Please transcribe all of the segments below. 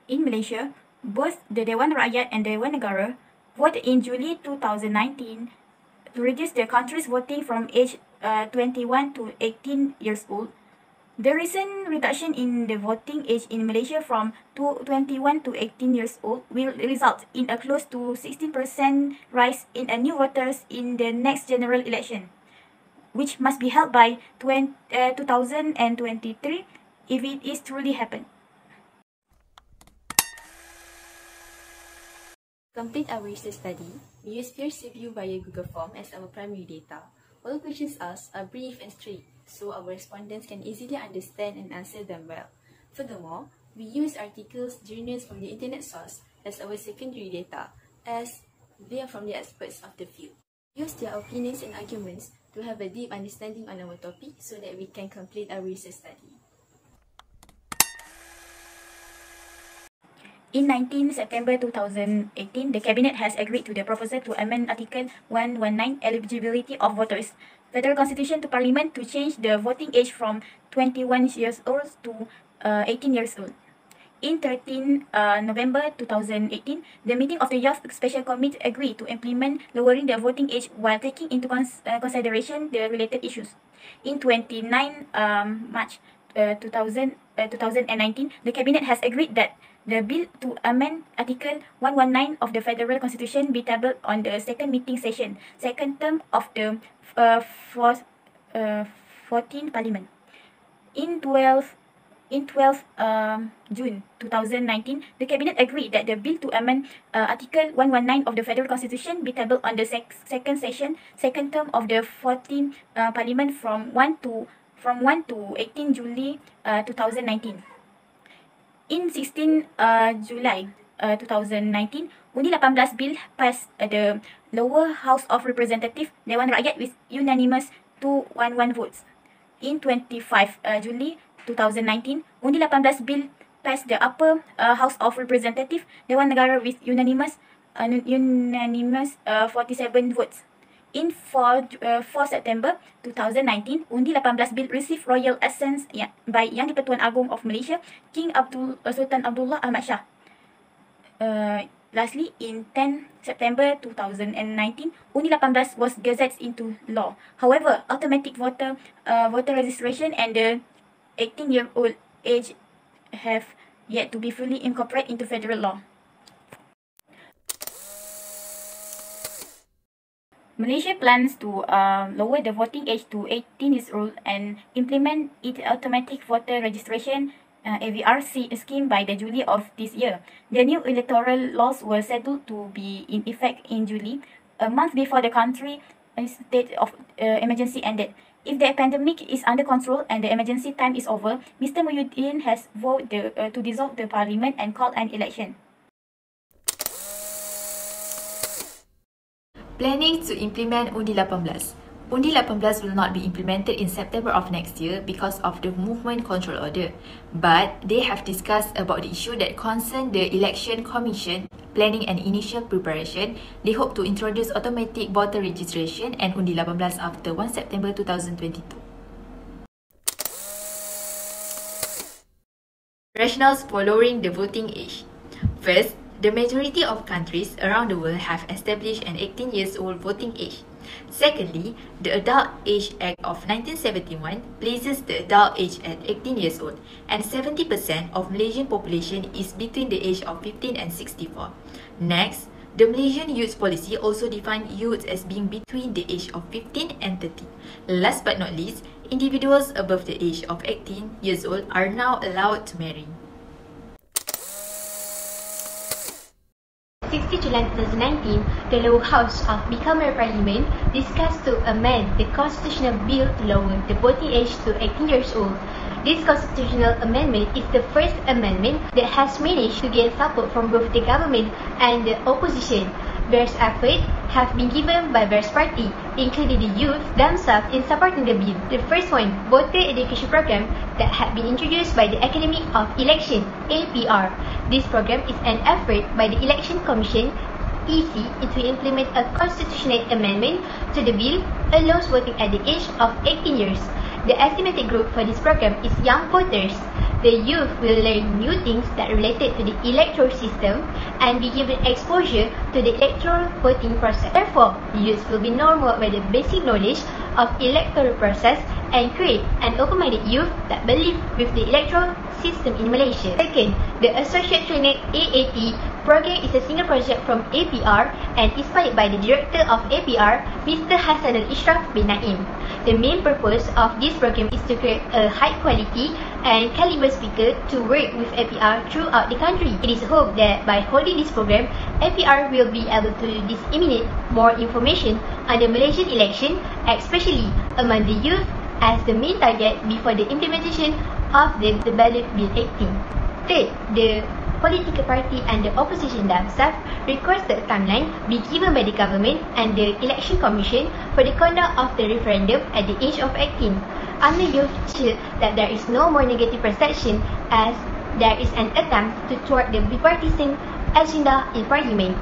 in Malaysia, both the Dewan Rakyat and Dewan Negara voted in July 2019 to reduce the country's voting from age 21 to 18 years old. The recent reduction in the voting age in Malaysia from 21 to 18 years old will result in a close to 16% rise in new voters in the next general election, which must be held by 2023 if it is truly happen. To complete our research study, we use peer review via Google Form as our primary data. All questions asked are brief and straight, so our respondents can easily understand and answer them well. Furthermore, we use articles, journals from the internet source as our secondary data, as they are from the experts of the field. We use their opinions and arguments to have a deep understanding on our topic so that we can complete our research study. In 19 September 2018, the Cabinet has agreed to the proposal to amend Article 119 eligibility of voters, Federal Constitution to Parliament to change the voting age from 21 years old to 18 years old. In 13 November 2018, the meeting of the Youth Special Committee agreed to implement lowering the voting age while taking into consideration the related issues. In 29 March 2019, the Cabinet has agreed that the bill to amend Article 119 of the Federal Constitution be tabled on the second meeting session, second term of the 14th Parliament. In 12 June 2019, the Cabinet agreed that the bill to amend Article 119 of the Federal Constitution be tabled on the second session, second term of the 14th Parliament from 1 to 18 July 2019. In 16 July 2019, UNDI-18 bill passed the lower House of Representatives Dewan Rakyat with unanimous 211 votes. In 25 July 2019, UNDI-18 bill passed the upper House of Representatives Dewan Negara with unanimous 47 votes. In 4 September 2019, UNDI-18 bill received royal assent by Yang di-Pertuan Agong of Malaysia, King Sultan Abdullah Ahmad Shah. Lastly, in 10 September 2019, UNDI-18 was gazetted into law. However, automatic voter registration and the 18-year-old age have yet to be fully incorporated into federal law. Malaysia plans to lower the voting age to 18 years old and implement its automatic voter registration AVR scheme by the July of this year. The new electoral laws were scheduled to be in effect in July, a month before the country's state of emergency ended. If the pandemic is under control and the emergency time is over, Mr. Muhyiddin has voted to dissolve the parliament and call an election. Planning to implement UNDI-18. UNDI-18 will not be implemented in September of next year because of the Movement Control Order, but they have discussed about the issue that concern the Election Commission planning and initial preparation. They hope to introduce automatic voter registration and UNDI-18 after 1 September 2022. Rationales for lowering the voting age. First, the majority of countries around the world have established an 18 years old voting age. Secondly, the Adult Age Act of 1971 places the adult age at 18 years old, and 70% of Malaysian population is between the age of 15 and 64. Next, the Malaysian Youth Policy also defined youth as being between the age of 15 and 30. Last but not least, individuals above the age of 18 years old are now allowed to marry. 16 July 2019, the lower house of Bicameral Parliament discussed to amend the constitutional bill to lower the voting age to 18 years old. This constitutional amendment is the first amendment that has managed to gain support from both the government and the opposition. Various efforts have been given by various parties, including the youth themselves, in supporting the bill. The first one, voter education program that had been introduced by the Academy of Election (APR). This program is an effort by the Election Commission (EC) to implement a constitutional amendment to the bill allows voting at the age of 18 years. The estimated group for this program is young voters. The youth will learn new things that related to the electoral system and be given exposure to the electoral voting process. Therefore, the youth will be normal with the basic knowledge of electoral process and create an open-minded youth that believe with the electoral system in Malaysia. Second, the Associate Training AAT program is a single project from APR and inspired by the director of APR, Mr. Hassanul Ishraf bin Naim. The main purpose of this program is to create a high-quality and caliber speaker to work with APR throughout the country. It is hoped that by holding this program, APR will be able to disseminate more information on the Malaysian election, especially among the youth, as the main target before the implementation of the ballot bill 18. Third, the political party and the opposition themselves requested a timeline be given by the government and the election commission for the conduct of the referendum at the age of 18. Under youth that there is no more negative perception as there is an attempt to thwart the bipartisan agenda in parliament.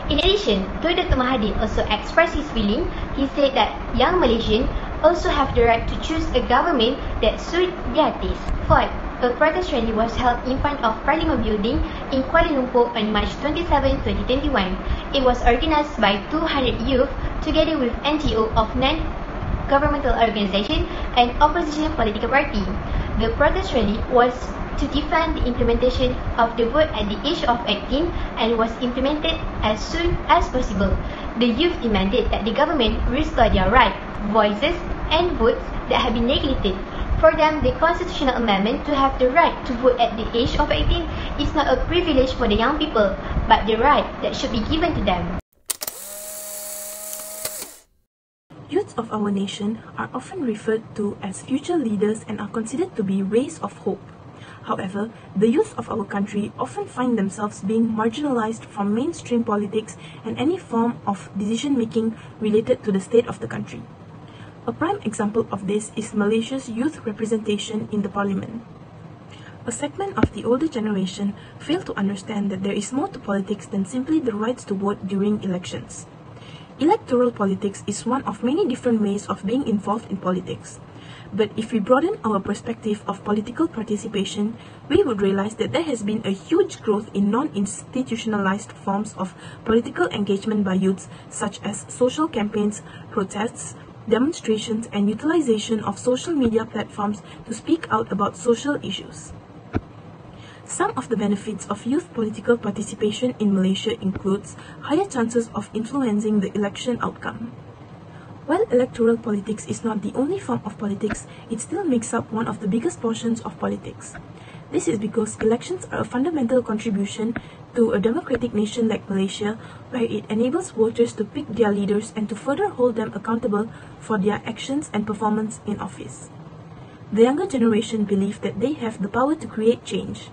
In addition, Dr. Mahathir also expressed his feeling. He said that young Malaysians also have the right to choose a government that suits their taste. Fourth, a protest rally was held in front of Parliament Building in Kuala Lumpur on March 27, 2021. It was organized by 200 youth together with NGO of non-governmental organization and opposition political party. The protest rally was to defend the implementation of the vote at the age of 18 and was implemented as soon as possible. The youth demanded that the government restore their right, voices, and votes that have been neglected. For them, the constitutional amendment to have the right to vote at the age of 18 is not a privilege for the young people, but the right that should be given to them. Youths of our nation are often referred to as future leaders and are considered to be rays of hope. However, the youth of our country often find themselves being marginalized from mainstream politics and any form of decision-making related to the state of the country. A prime example of this is Malaysia's youth representation in the parliament. A segment of the older generation fail to understand that there is more to politics than simply the rights to vote during elections. Electoral politics is one of many different ways of being involved in politics. But if we broaden our perspective of political participation, we would realize that there has been a huge growth in non-institutionalized forms of political engagement by youths, such as social campaigns, protests, demonstrations, and utilization of social media platforms to speak out about social issues. Some of the benefits of youth political participation in Malaysia includes higher chances of influencing the election outcome. While electoral politics is not the only form of politics, it still makes up one of the biggest portions of politics. This is because elections are a fundamental contribution to a democratic nation like Malaysia, where it enables voters to pick their leaders and to further hold them accountable for their actions and performance in office. The younger generation believe that they have the power to create change.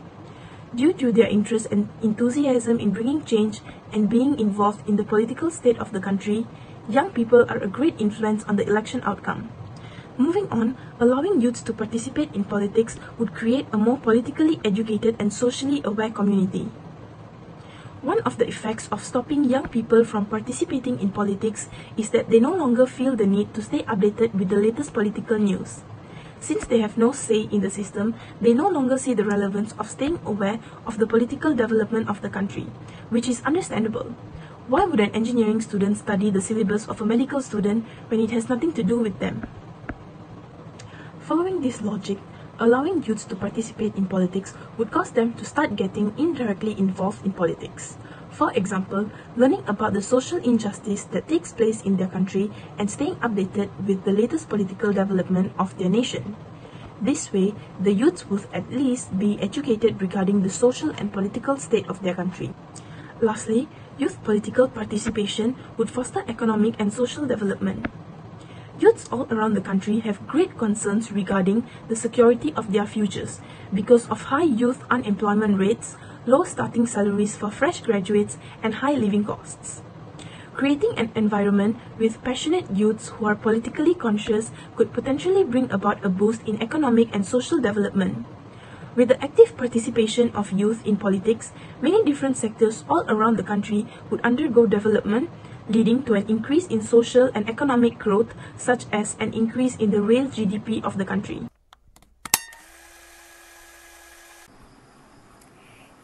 Due to their interest and enthusiasm in bringing change and being involved in the political state of the country, young people are a great influence on the election outcome. Moving on, allowing youths to participate in politics would create a more politically educated and socially aware community. One of the effects of stopping young people from participating in politics is that they no longer feel the need to stay updated with the latest political news. Since they have no say in the system, they no longer see the relevance of staying aware of the political development of the country, which is understandable. Why would an engineering student study the syllabus of a medical student when it has nothing to do with them? Following this logic, allowing youths to participate in politics would cause them to start getting indirectly involved in politics. For example, learning about the social injustice that takes place in their country and staying updated with the latest political development of their nation. This way, the youths would at least be educated regarding the social and political state of their country. Lastly, youth political participation would foster economic and social development. Youths all around the country have great concerns regarding the security of their futures because of high youth unemployment rates, low starting salaries for fresh graduates, and high living costs. Creating an environment with passionate youths who are politically conscious could potentially bring about a boost in economic and social development. With the active participation of youth in politics, many different sectors all around the country would undergo development, leading to an increase in social and economic growth, such as an increase in the real GDP of the country.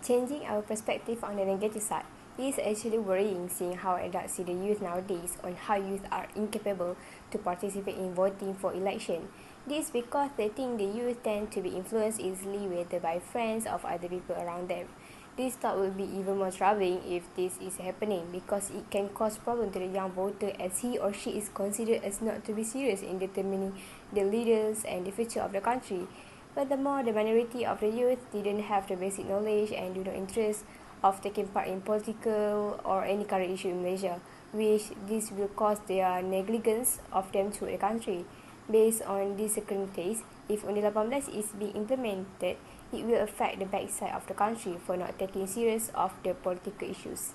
Changing our perspective on the negative side, it is actually worrying seeing how adults see the youth nowadays on how youth are incapable to participate in voting for election. This because they think the youth tend to be influenced easily whether by friends or other people around them. This thought will be even more troubling if this is happening because it can cause problem to the young voter as he or she is considered as not to be serious in determining the leaders and the future of the country. Furthermore, the minority of the youth didn't have the basic knowledge and do not interest of taking part in political or any current issue in Malaysia, which this will cause their negligence of them to the country. Based on this circumstance, if UNDI-18 is being implemented, it will affect the backside of the country for not taking serious of the political issues.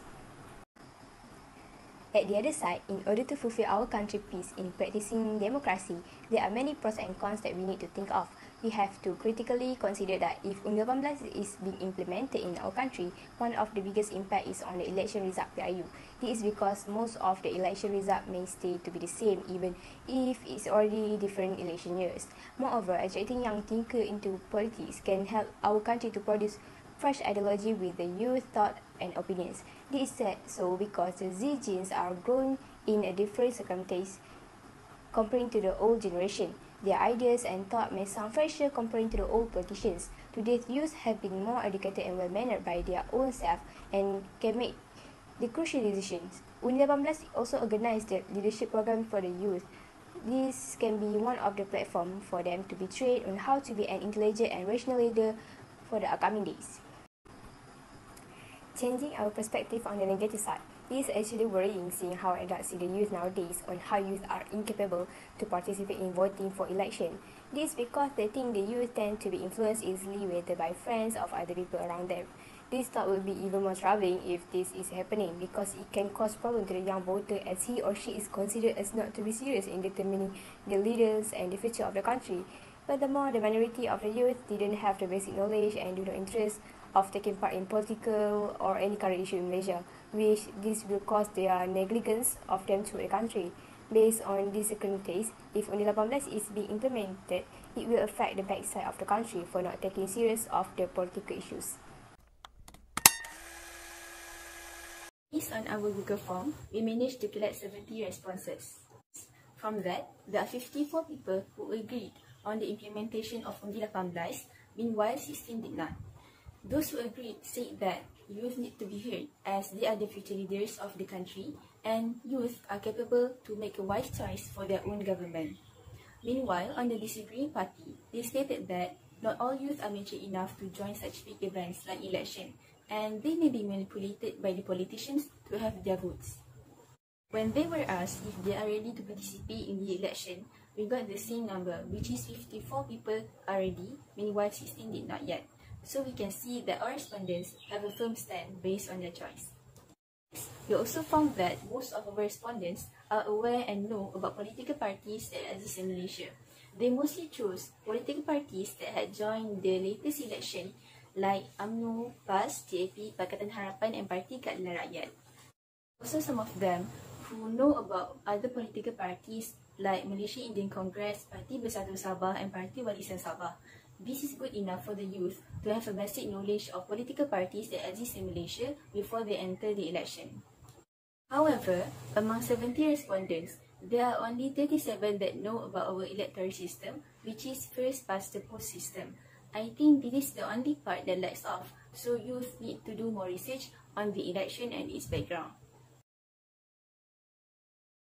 At the other side, in order to fulfill our country's peace in practicing democracy, there are many pros and cons that we need to think of. We have to critically consider that if UNDI-18 is being implemented in our country, one of the biggest impact is on the election result PRU. This is because most of the election result may stay to be the same even if it's already different election years. Moreover, attracting young thinkers into politics can help our country to produce fresh ideology with the youth thought and opinions. This is said so because the Z genes are grown in a different circumstance comparing to the old generation. Their ideas and thought may sound fresher comparing to the old politicians. Today's youth have been more educated and well-mannered by their own self and can make the crucial decisions. UNDI-18 also organized the leadership program for the youth. This can be one of the platforms for them to be trained on how to be an intelligent and rational leader for the upcoming days. Changing our perspective on the negative side, it is actually worrying seeing how adults see the youth nowadays on how youth are incapable to participate in voting for election. This because they think the youth tend to be influenced easily whether by friends or other people around them. This thought will be even more troubling if this is happening because it can cause problem to the young voter as he or she is considered as not to be serious in determining the leaders and the future of the country. Furthermore, the minority of the youth didn't have the basic knowledge and do not interest of taking part in political or any current issue in Malaysia, which this will cause their negligence of them to the country. Based on this circumstance, if UNDI-18 is being implemented, it will affect the backside of the country for not taking serious of the political issues. Based on our Google form, we managed to collect 70 responses. From that, there are 54 people who agreed on the implementation of UNDI-18, meanwhile 16 did not. Those who agreed said that youth need to be heard as they are the future leaders of the country and youth are capable to make a wise choice for their own government. Meanwhile, on the disagreeing party, they stated that not all youth are mature enough to join such big events like election and they may be manipulated by the politicians to have their votes. When they were asked if they are ready to participate in the election, we got the same number, which is 54 people are ready, meanwhile 16 did not yet. So we can see that our respondents have a firm stand based on their choice. We also found that most of our respondents are aware and know about political parties that exist in Malaysia. They mostly chose political parties that had joined the latest election like UMNO, PAS, JAP, Pakatan Harapan and Parti Keadilan Rakyat. Also some of them who know about other political parties like Malaysia Indian Congress, Parti Bersatu Sabah and Parti Warisan Sabah. This is good enough for the youth to have a basic knowledge of political parties that exist in Malaysia before they enter the election. However, among 70 respondents, there are only 37 that know about our electoral system, which is first past the post system. I think this is the only part that lacks off, so youth need to do more research on the election and its background.